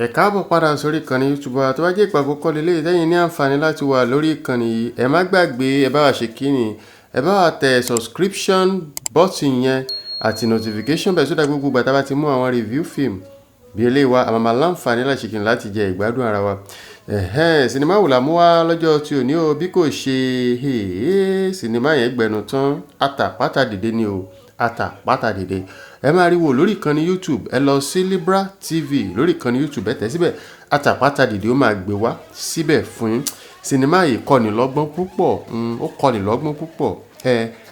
Ẹ káàbọ̀ padà sórí ìkànnì YouTube wa tó bá jẹ́ ìgbà àkọ́kọ́ lélẹ́yìí tẹ́yin ní àǹfààní láti wà lórí ìkànnì yìí. Ẹ má gbàgbé ẹ bá wa ṣe kíni, ẹ bá wa tẹ subscription button yẹn àti notification bell sódà gbogbo ìgbà tá bá ti mú àwọn review film bí eléyìí wá àmàmà láǹfààní láti ṣe kíni láti jẹ ìgbádùn ara wa. Sinimá wò la mú wá lọ́jọ́ tí ò ní o bí kò ṣe sinimá yẹn gbẹnu tán Atapata Dide ni o. Atapata Dide ẹ máa rí wò lórí ìkànnì YouTube, ẹ lọ sí Libra TV lórí ìkànnì YouTube ẹ tẹ̀ síbẹ̀ Atapata Dide ó máa gbé wá síbẹ̀ fún yín. Sinimá yìí kọ́ni lọ́gbọ́n púpọ̀, ó kọ́ni lọ́gbọ́n púpọ̀.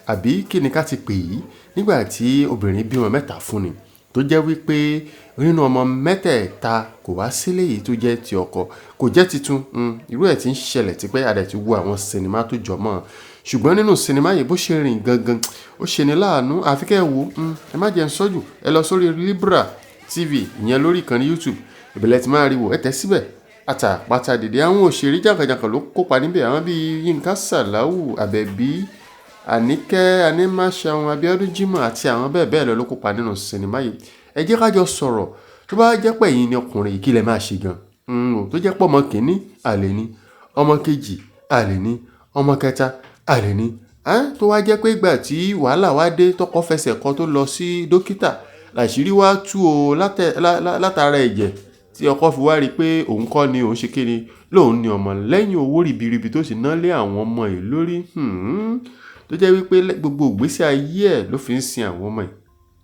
Àbí kí ni ká ti pè yìí nígbà tí obìnrin bímọ mẹ́ta fún ni tó jẹ́ wípé nínú ọmọ mẹ́tẹ̀ẹ̀ta kò wá sílé yìí tó jẹ́ ti ọkọ, kò jẹ́ titun. Irú ẹ̀ tí ń ṣẹlẹ̀ tipẹ́ adẹ̀ ti wo àwọn sinimá tó jọ mọ́, ṣùgbọ́n nínú sinimá yìí bó ṣe rìn gangan ó ṣe ní láàánú. àfi kẹ́ ẹ wo, ẹ má jẹ́ ń sọ́jù, ẹ lọ sórí Libra TV ìyẹn lórí ìkànnì YouTube, ìbẹ̀lẹ̀ ti máa rí wò ẹ tẹ̀ síbẹ̀ Atapata Dide. Àwọn òṣèré jàǹkànjàǹkàn ló kópa níbẹ̀, àwọn bíi Yinka, Salawu, Abeebi, Anike, Abiodun, Jimoh àti àwọn bẹ́ẹ̀ bẹ́ẹ̀ lọ ló kópa nínú sinimá yìí. Ẹ jẹ́ ká jọ sọ̀rọ̀ tó bá jẹ́ pé ẹ̀yin ni ọkùnrin yìí kí lẹ máa ṣe gan. Tó jẹ́ pé ọmọ kìíní àlè ni, ọmọ kejì àlè ni, ọmọ kẹta àlè ni. Tó wá jẹ́ pé ìgbà tí wàhálà wá dé tọkọ fẹsẹ̀ kan tó lọ sí dókítà làṣírí wá tú o látara ẹ̀jẹ̀ tí ọkọ fi wá rí pé òun kọ́ ni òun ṣe kíni lóun ni ọmọ lẹ́yìn owó ribiribi tó sì ná lé àwọn ọmọ ẹ̀ lórí. Tó jẹ́ wípé gbogbo ìgbésí ayé ẹ̀ ló fi ń sin àwọn ọmọ ẹ̀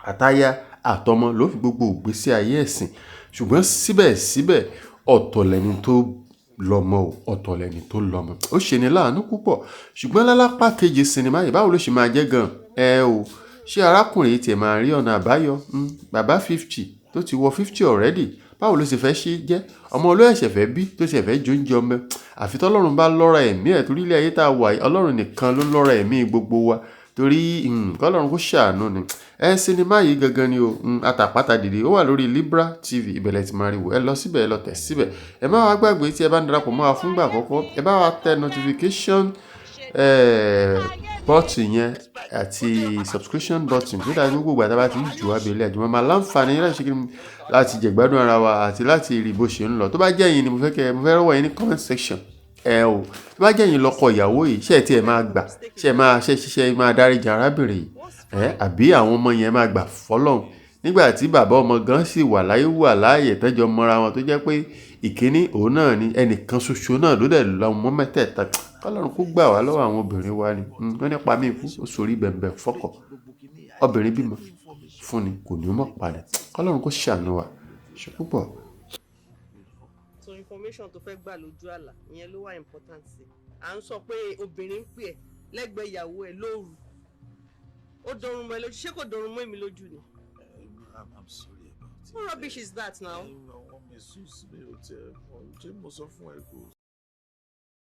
àtaya àtọmọ ló fi gbogbo ìgbésí ayé ẹ̀ sìn. ṣùgbọ́n síbẹ̀síbẹ̀ ọ̀tọ̀ lẹni tó lọ́mọ o, ọ̀tọ̀ lẹni tó lọ́mọ. Ó ṣe ní láàánú púpọ̀. ṣùgbọ́n lálápá kejì sinimá yìí báwo ló ṣe máa jẹ́ gan? Ṣé arákùnrin tiẹ̀ máa rí ọ̀nà àbáyọ? Bàbá 50 tó ti wọ 50 already, báwo ló ṣe fẹ́ ṣe jẹ́? ọmọ olóyèṣẹ̀ fẹ́ bí tó ṣe fẹ́ jóúnjẹ ọmọ. àfi tọ́lọ́run bá lọ́ra ẹ̀mí ẹ̀, torí ilé ayé tá a wà yìí Ọlọ́run nìkan ló lọ́ra ẹ̀mí gbogbo wa, torí kọ́lọ́run kó ṣàánú ni. Sinimá yìí gangan ni o, Atapata Dide ó wà lórí Libra TV, ìbẹ̀lẹ̀ ti máa rí wò ẹ lọ síbẹ̀ ẹ lọ tẹ̀ síbẹ̀. Ẹ má wá gbàgbé tí ẹ bá ń darapọ̀ mọ́ wa fún ìgbà àkọ́kọ́, ẹ bá wa tẹ notification button yẹn àti subscription button tó dájú gbogbo àtàbà tí ń jù wá bẹ̀lẹ̀ àjùmọ̀ máa láǹfààní láti jẹ̀gbádùn ara wa àti láti rí bó ṣe ń lọ. tó bá jẹ́ yín ni mo fẹ́ rọ́wọ́ yín ní comment section. Tó bá jẹ́ yín lọ́kọ ìyàwó yìí ṣé ẹ tí ẹ máa gbà, ṣe máa dáríjì arábìnrin yìí, àbí àwọn ọmọ yẹn máa gbà fọ́lọ́run nígbà tí bàbá ọmọ gan sì wà láàyè tẹ́jọ mọ́ra wọn tó jẹ́ pé ìkíní òun náà ni ẹnìkan ṣoṣo náà ló dẹ̀ lọ́mọ mẹ́tẹ̀ẹ̀ta. Ọlọ́run kó gbà wá lọ́wọ́ àwọn obìnrin wa ni. wọ́n nípa mí kú ó sorí bẹ̀m̀bẹ̀ fọ́kọ̀, obìnrin bímọ fún ni kò ní mọ̀ padà. Ọlọ́run kó ṣàánú wa. ṣe púpọ̀. So information tó fẹ́ gbà lójú àlà ìyẹn ló wà important sí. à ń sọ pé obìnrin ń pè ẹ́ lẹ́gbẹ̀ẹ́ ìyàwó ẹ̀ lóru, ó dọrùn mọ́ ẹ lójú, ṣé kò dọrùn mọ́ èmi lójú ni? I'm sorry about it. What rubbish is that now? Wọ́n mi sùn sí mi ò tẹ̀ ọ́, ṣé mo sọ fún ẹ kó